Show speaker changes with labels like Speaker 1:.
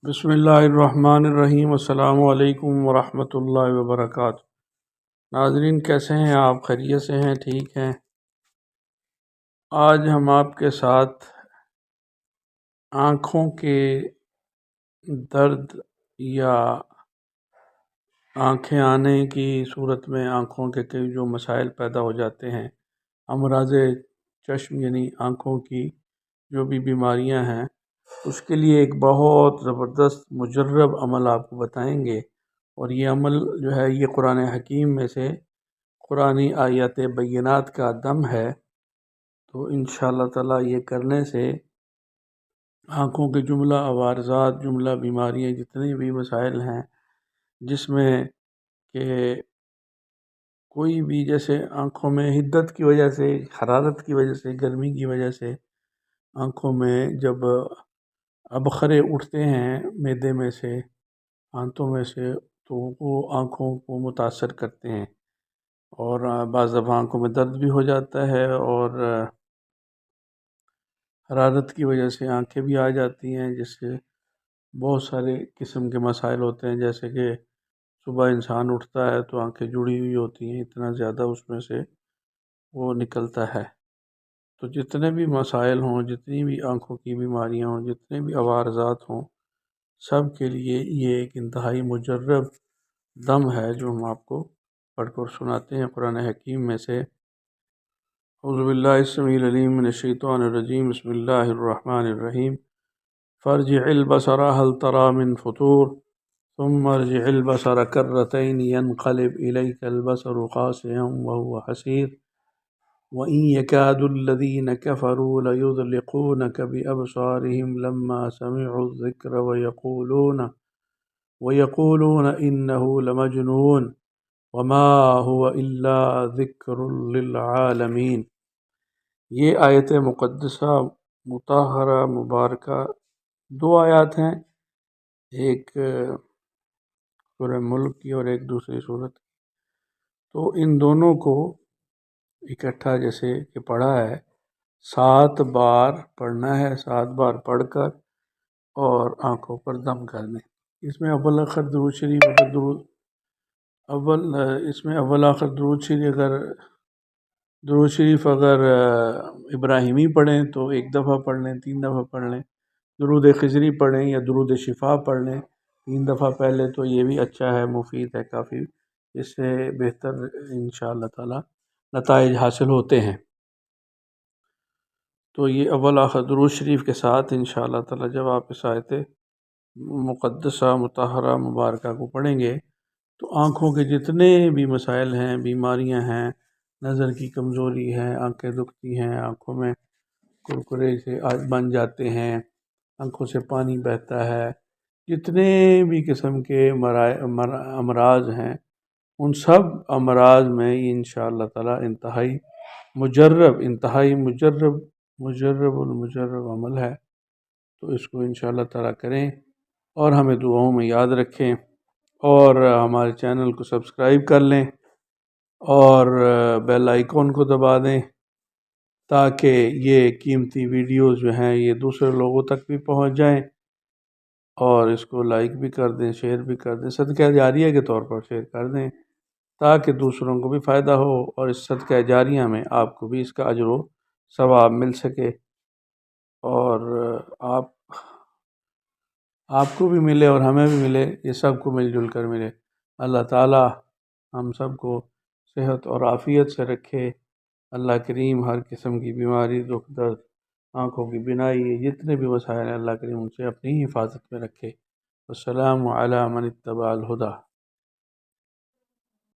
Speaker 1: بسم اللہ الرحمن الرحیم۔ السلام علیکم ورحمۃ اللہ وبرکاتہ۔ ناظرین کیسے ہیں آپ؟ خیریت سے ہیں؟ ٹھیک ہیں؟ آج ہم آپ کے ساتھ آنکھوں کے درد یا آنکھیں آنے کی صورت میں آنکھوں کے کئی جو مسائل پیدا ہو جاتے ہیں، امراض چشم یعنی آنکھوں کی جو بھی بیماریاں ہیں، اس کے لیے ایک بہت زبردست مجرب عمل آپ کو بتائیں گے۔ اور یہ عمل جو ہے یہ قرآن حکیم میں سے قرآنی آیات بینات کا دم ہے، تو انشاءاللہ تعالی یہ کرنے سے آنکھوں کے جملہ عوارضات، جملہ بیماریاں، جتنے بھی مسائل ہیں جس میں کہ کوئی بھی جیسے آنکھوں میں حدت کی وجہ سے، حرارت کی وجہ سے، گرمی کی وجہ سے آنکھوں میں جب ابخرے اٹھتے ہیں معدے میں سے، آنتوں میں سے، تو وہ آنکھوں کو متاثر کرتے ہیں، اور بعض دفعہ آنکھوں میں درد بھی ہو جاتا ہے، اور حرارت کی وجہ سے آنکھیں بھی آ جاتی ہیں، جس سے بہت سارے قسم کے مسائل ہوتے ہیں، جیسے کہ صبح انسان اٹھتا ہے تو آنکھیں جڑی ہوئی ہوتی ہیں، اتنا زیادہ اس میں سے وہ نکلتا ہے۔ تو جتنے بھی مسائل ہوں، جتنی بھی آنکھوں کی بیماریاں ہوں، جتنے بھی عوارضات ہوں، سب کے لیے یہ ایک انتہائی مجرب دم ہے جو ہم آپ کو پڑھ کر سناتے ہیں قرآن حکیم میں سے۔ اعوذ باللہ السمیع العلیم من الشیطان الرجیم، بسم اللہ الرحمن الرحیم۔ فارجع البصر هل ترى من فطور ثم ارجع البصر كرتين ينقلب إليك البصر خاسئا وهو حسير وإن يكاد الذين كفروا ليزلقونك بأبصارهم لما سمعوا الذكر ويقولون إنه لمجنون وما هو إلا ذكر للعالمين۔ یہ آیت مقدسہ مطہرہ مبارکہ دو آیات ہیں، ایک سورہ ملک کی اور ایک دوسری صورت کی۔ تو ان دونوں کو اکٹھا جیسے کہ پڑھا ہے، 7 بار پڑھنا ہے، 7 بار پڑھ کر اور آنکھوں پر دم کرنے۔ اس میں اول آخر درود شریف، اول آخر درود شریف اگر ابراہیمی پڑھیں تو 1 دفعہ پڑھ لیں، 3 دفعہ پڑھ لیں، درود خضری پڑھیں یا درود شفا پڑھ لیں 3 دفعہ پہلے، تو یہ بھی اچھا ہے، مفید ہے کافی، اس سے بہتر انشاءاللہ تعالی نتائج حاصل ہوتے ہیں۔ تو یہ اول آخر درود شریف کے ساتھ انشاءاللہ تعالی جب آپ اس آیت مقدسہ مطہرہ مبارکہ کو پڑھیں گے تو آنکھوں کے جتنے بھی مسائل ہیں، بیماریاں ہیں، نظر کی کمزوری ہے، آنکھیں دکھتی ہیں، آنکھوں میں کرکرے سے بن جاتے ہیں، آنکھوں سے پانی بہتا ہے، جتنے بھی قسم کے امراض ہیں، ان سب امراض میں انشاءاللہ تعالی انتہائی مجرب المجرب عمل ہے۔ تو اس کو انشاءاللہ تعالی کریں اور ہمیں دعاؤں میں یاد رکھیں، اور ہمارے چینل کو سبسکرائب کر لیں اور بیل آئیکن کو دبا دیں تاکہ یہ قیمتی ویڈیوز جو ہیں یہ دوسرے لوگوں تک بھی پہنچ جائیں، اور اس کو لائک بھی کر دیں، شیئر بھی کر دیں، صدقہ جاریہ کے طور پر شیئر کر دیں تاکہ دوسروں کو بھی فائدہ ہو، اور اس صدقہ جاریہ میں آپ کو بھی اس کا اجر و ثواب مل سکے، اور آپ کو بھی ملے اور ہمیں بھی ملے، یہ سب کو مل جل کر ملے۔ اللہ تعالی ہم سب کو صحت اور عافیت سے رکھے۔ اللہ کریم ہر قسم کی بیماری، دکھ درد، آنکھوں کی بینائی، جتنے بھی مسائل ہیں اللہ کریم ان سے اپنی حفاظت میں رکھے۔ السلام علی من اتبع الہدی۔